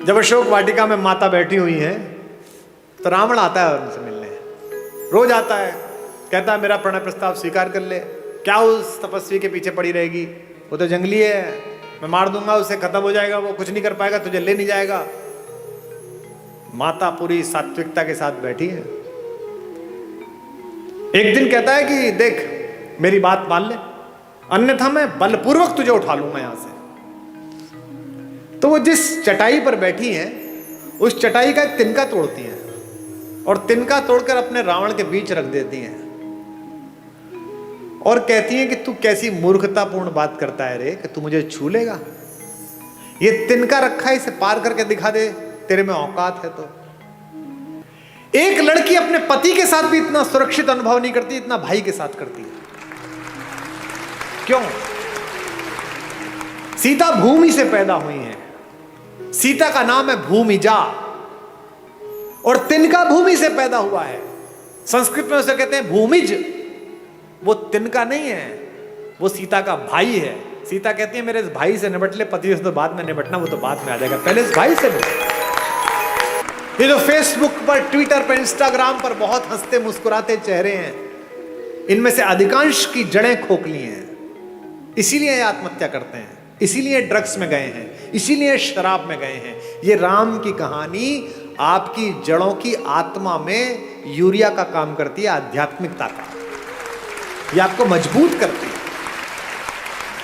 जब अशोक वाटिका में माता बैठी हुई हैं तो रावण आता है उनसे मिलने, रोज आता है, कहता है मेरा प्रणय प्रस्ताव स्वीकार कर ले, क्या उस तपस्वी के पीछे पड़ी रहेगी, वो तो जंगली है, मैं मार दूंगा उसे, खत्म हो जाएगा, वो कुछ नहीं कर पाएगा, तुझे ले नहीं जाएगा। माता पूरी सात्विकता के साथ बैठी है। एक दिन कहता है कि देख मेरी बात मान ले, अन्यथा मैं बलपूर्वक तुझे उठा लूंगा यहां से। तो वो जिस चटाई पर बैठी हैं उस चटाई का एक तिनका तोड़ती हैं और तिनका तोड़कर अपने रावण के बीच रख देती हैं और कहती हैं कि तू कैसी मूर्खतापूर्ण बात करता है रे, कि तू मुझे छू लेगा, ये तिनका रखा है, इसे पार करके दिखा दे, तेरे में औकात है तो। एक लड़की अपने पति के साथ भी इतना सुरक्षित अनुभव नहीं करती इतना भाई के साथ करती है। क्यों? सीता भूमि से पैदा हुई है, सीता का नाम है भूमिजा, और तिनका भूमि से पैदा हुआ है। संस्कृत में उसे कहते हैं भूमिज। वो तिनका नहीं है, वो सीता का भाई है। सीता कहती है मेरे इस भाई से निपट ले, पति से तो बाद में निपटना, वो तो बाद में आ जाएगा, पहले इस भाई से निपट। ये जो फेसबुक पर, ट्विटर पर, इंस्टाग्राम पर बहुत हंसते मुस्कुराते चेहरे हैं, इनमें से अधिकांश की जड़ें खोखली हैं। इसीलिए आत्महत्या करते हैं, इसीलिए ड्रग्स में गए हैं, इसीलिए शराब में गए हैं। ये राम की कहानी आपकी जड़ों की आत्मा में यूरिया का काम करती है, आध्यात्मिकता का। ये आपको मजबूत करती है।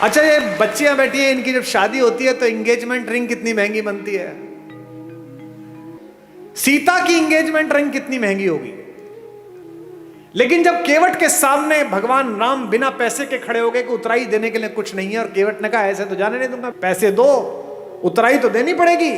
अच्छा, ये बच्चियां बैठी हैं, इनकी जब शादी होती है तो एंगेजमेंट रिंग कितनी महंगी बनती है। सीता की एंगेजमेंट रिंग कितनी महंगी होगी, लेकिन जब केवट के सामने भगवान राम बिना पैसे के खड़े हो गए कि उतराई देने के लिए कुछ नहीं है, और केवट ने कहा ऐसे तो जाने नहीं दूंगा, पैसे दो, उतराई तो देनी पड़ेगी,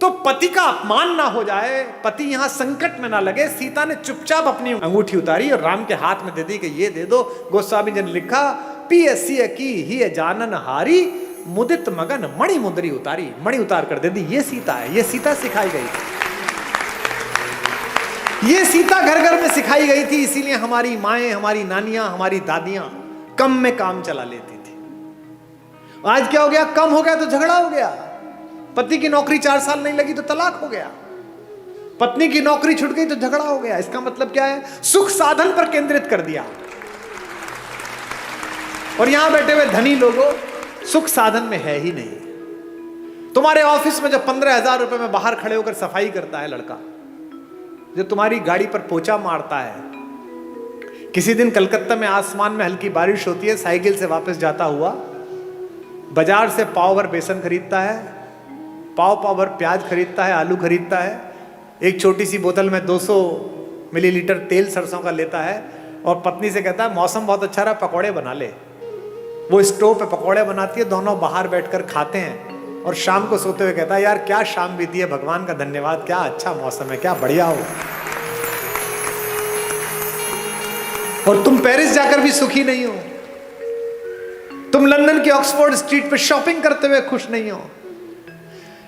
तो पति का अपमान ना हो जाए, पति यहां संकट में ना लगे, सीता ने चुपचाप अपनी अंगूठी उतारी और राम के हाथ में दे दी कि ये दे दो। गोस्वामी जी ने लिखा, पियसिय की ही जानन हारी, मुदित मगन मणि मुद्री उतारी, मणि उतार कर दे दी। ये सीता है, ये सीता सिखाई गई थी, ये सीता घर घर में सिखाई गई थी। इसीलिए हमारी माएं, हमारी नानियां, हमारी दादियां कम में काम चला लेती थी। आज क्या हो गया, कम हो गया तो झगड़ा हो गया, पति की नौकरी 4 साल नहीं लगी तो तलाक हो गया, पत्नी की नौकरी छूट गई तो झगड़ा हो गया। इसका मतलब क्या है, सुख साधन पर केंद्रित कर दिया। और यहां बैठे हुए धनी लोगों, सुख साधन में है ही नहीं। तुम्हारे ऑफिस में जो 15,000 रुपए में बाहर खड़े होकर सफाई करता है लड़का, जो तुम्हारी गाड़ी पर पोछा मारता है, किसी दिन कलकत्ता में आसमान में हल्की बारिश होती है, साइकिल से वापस जाता हुआ बाजार से पाव भर बेसन खरीदता है, पाव भर प्याज खरीदता है, आलू खरीदता है, एक छोटी सी बोतल में 200 मिलीलीटर तेल सरसों का लेता है और पत्नी से कहता है मौसम बहुत अच्छा रहा, पकौड़े बना ले। वो स्टोव पे पकौड़े बनाती है, दोनों बाहर बैठकर खाते हैं और शाम को सोते हुए कहता है यार क्या शाम बीती है, भगवान का धन्यवाद, क्या अच्छा मौसम है, क्या बढ़िया हो। और तुम पेरिस जाकर भी सुखी नहीं हो, तुम लंदन की ऑक्सफोर्ड स्ट्रीट पे शॉपिंग करते हुए खुश नहीं हो,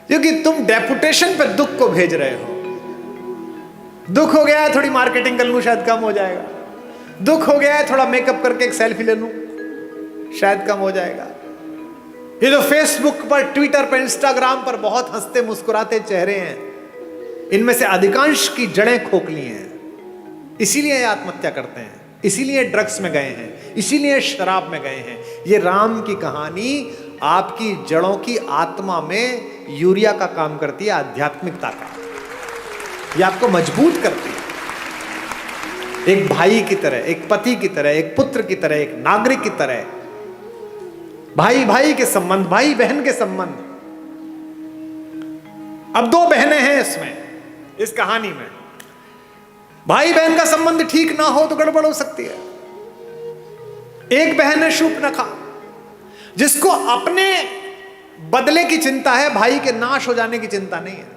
क्योंकि तुम डेपुटेशन पे दुख को भेज रहे हो। दुख हो गया है थोड़ी मार्केटिंग कर लूं शायद कम हो जाएगा, दुख हो गया है थोड़ा मेकअप करके एक सेल्फी ले लूं शायद कम हो जाएगा। ये जो फेसबुक पर, ट्विटर पर, इंस्टाग्राम पर बहुत हंसते मुस्कुराते चेहरे हैं, इनमें से अधिकांश की जड़ें खोखली हैं। इसीलिए आत्महत्या करते हैं, इसीलिए ड्रग्स में गए हैं, इसीलिए शराब में गए हैं। ये राम की कहानी आपकी जड़ों की आत्मा में यूरिया का काम करती है, आध्यात्मिकता का। ये आपको मजबूत करती है, एक भाई की तरह, एक पति की तरह, एक पुत्र की तरह, एक नागरिक की तरह। भाई भाई के संबंध, भाई बहन के संबंध। अब 2 बहनें हैं इसमें, इस कहानी में। भाई बहन का संबंध ठीक ना हो तो गड़बड़ हो सकती है। एक बहन है शूर्पणखा, जिसको अपने बदले की चिंता है, भाई के नाश हो जाने की चिंता नहीं है।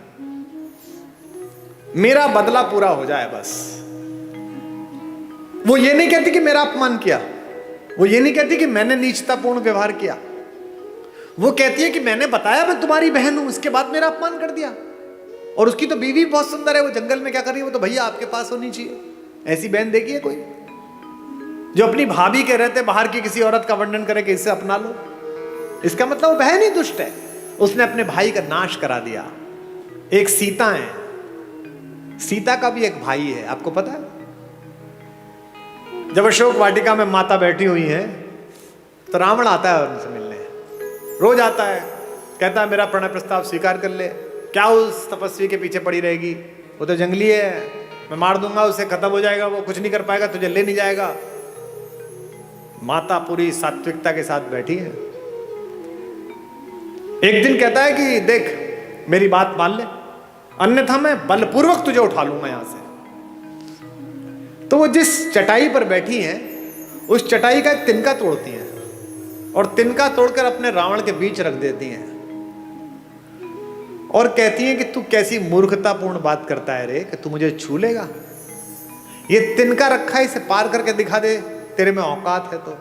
मेरा बदला पूरा हो जाए बस। वो ये नहीं कहती कि मेरा अपमान किया, वो ये नहीं कहती कि मैंने नीचतापूर्ण व्यवहार किया, वो कहती है कि मैंने बताया मैं तुम्हारी बहन हूं, इसके बाद मेरा अपमान कर दिया। और उसकी तो बीवी बहुत सुंदर है, वो जंगल में क्या कर रही है, वो तो भैया आपके पास होनी चाहिए। ऐसी बहन देखी है कोई जो अपनी भाभी के रहते बाहर की किसी औरत का वर्णन करे कि इससे अपना लो? इसका मतलब वो बहन ही दुष्ट है, उसने अपने भाई का नाश करा दिया। एक सीता है, सीता का भी एक भाई है, आपको पता है? जब अशोक वाटिका में माता बैठी हुई है तो रावण आता है उनसे मिलने, रोज आता है, कहता है मेरा प्रणय प्रस्ताव स्वीकार कर ले, क्या उस तपस्वी के पीछे पड़ी रहेगी, वो तो जंगली है, मैं मार दूंगा उसे, खत्म हो जाएगा, वो कुछ नहीं कर पाएगा, तुझे ले नहीं जाएगा। माता पूरी सात्विकता के साथ बैठी है। एक दिन कहता है कि देख मेरी बात मान ले, अन्यथा मैं बलपूर्वक तुझे उठा लूंगा यहां से। तो वो जिस चटाई पर बैठी हैं उस चटाई का एक तिनका तोड़ती हैं और तिनका तोड़कर अपने रावण के बीच रख देती हैं और कहती हैं कि तू कैसी मूर्खतापूर्ण बात करता है रे, कि तू मुझे छू लेगा, ये तिनका रखा है, इसे पार करके दिखा दे, तेरे में औकात है तो।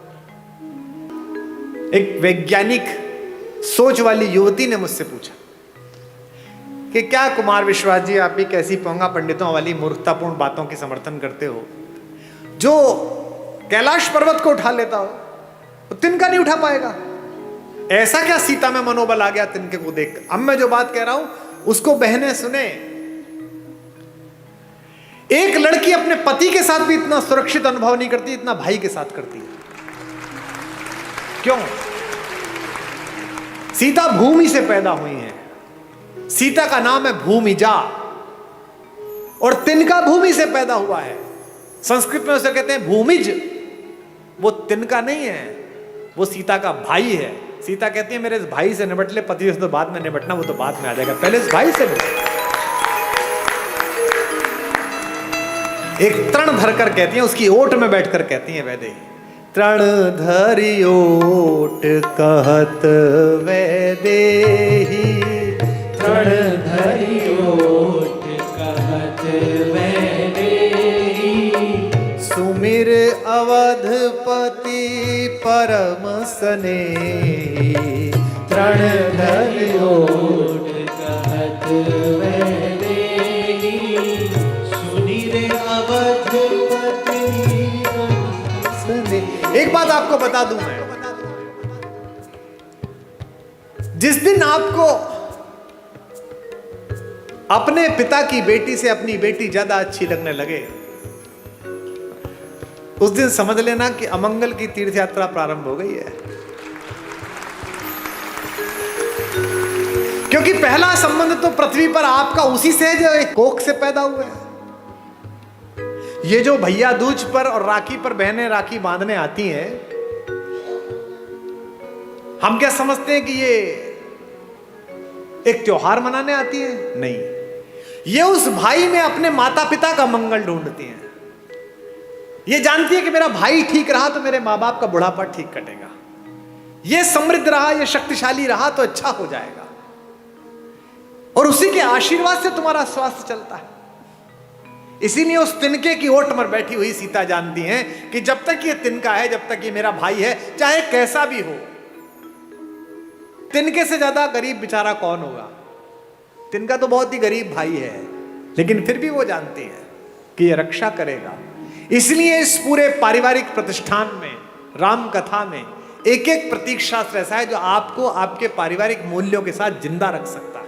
एक वैज्ञानिक सोच वाली युवती ने मुझसे पूछा कि क्या कुमार विश्वास जी आप भी कैसी पोंगा पंडितों वाली मूर्खतापूर्ण बातों की समर्थन करते हो, जो कैलाश पर्वत को उठा लेता हो तो तिनका नहीं उठा पाएगा, ऐसा क्या सीता में मनोबल आ गया तिनके को देख। अब मैं जो बात कह रहा हूं उसको बहनें सुने, एक लड़की अपने पति के साथ भी इतना सुरक्षित अनुभव नहीं करती इतना भाई के साथ करती है। क्यों? सीता भूमि से पैदा हुई है, सीता का नाम है भूमिजा और तिनका भूमि से पैदा हुआ है। संस्कृत में उसे कहते हैं भूमिज, वो तिनका नहीं है, वो सीता का भाई है। सीता कहती है मेरे इस भाई से निपट ले, पति से तो बाद में निपटना, वो तो बाद में आ जाएगा, पहले इस भाई से निपट। एक तृण धरकर कहती है, उसकी ओट में बैठकर कहती है वैदेही, तृण धरि ओट कहत वैदेही, तृण धरि ओट कहत वैदेही, सुमिर अवधपति परम स्नेही, तृण धरि ओट कहत वैदेही, सुनिर अवधपति परम स्नेही। एक बात आपको बता दूं मैं, जिस दिन आपको अपने पिता की बेटी से अपनी बेटी ज्यादा अच्छी लगने लगे उस दिन समझ लेना कि अमंगल की तीर्थ यात्रा प्रारंभ हो गई है। क्योंकि पहला संबंध तो पृथ्वी पर आपका उसी से है जो एक कोख से पैदा हुआ है। ये जो भैया दूज पर और राखी पर बहनें राखी बांधने आती हैं, हम क्या समझते हैं कि ये एक त्योहार मनाने आती है? नहीं, ये उस भाई में अपने माता पिता का मंगल ढूंढती हैं। ये जानती है कि मेरा भाई ठीक रहा तो मेरे माँ बाप का बुढ़ापा ठीक कटेगा, ये समृद्ध रहा, ये शक्तिशाली रहा तो अच्छा हो जाएगा, और उसी के आशीर्वाद से तुम्हारा स्वास्थ्य चलता है। इसीलिए उस तिनके की ओट पर बैठी हुई सीता जानती हैं कि जब तक ये तिनका है, जब तक ये मेरा भाई है, चाहे कैसा भी हो, तिनके से ज्यादा गरीब बेचारा कौन होगा। तिनका तो बहुत ही गरीब भाई है, लेकिन फिर भी वो जानती है कि ये रक्षा करेगा। इसलिए इस पूरे पारिवारिक प्रतिष्ठान में, राम कथा में, एक एक प्रतीक शास्त्र ऐसा है जो आपको आपके पारिवारिक मूल्यों के साथ जिंदा रख सकता है।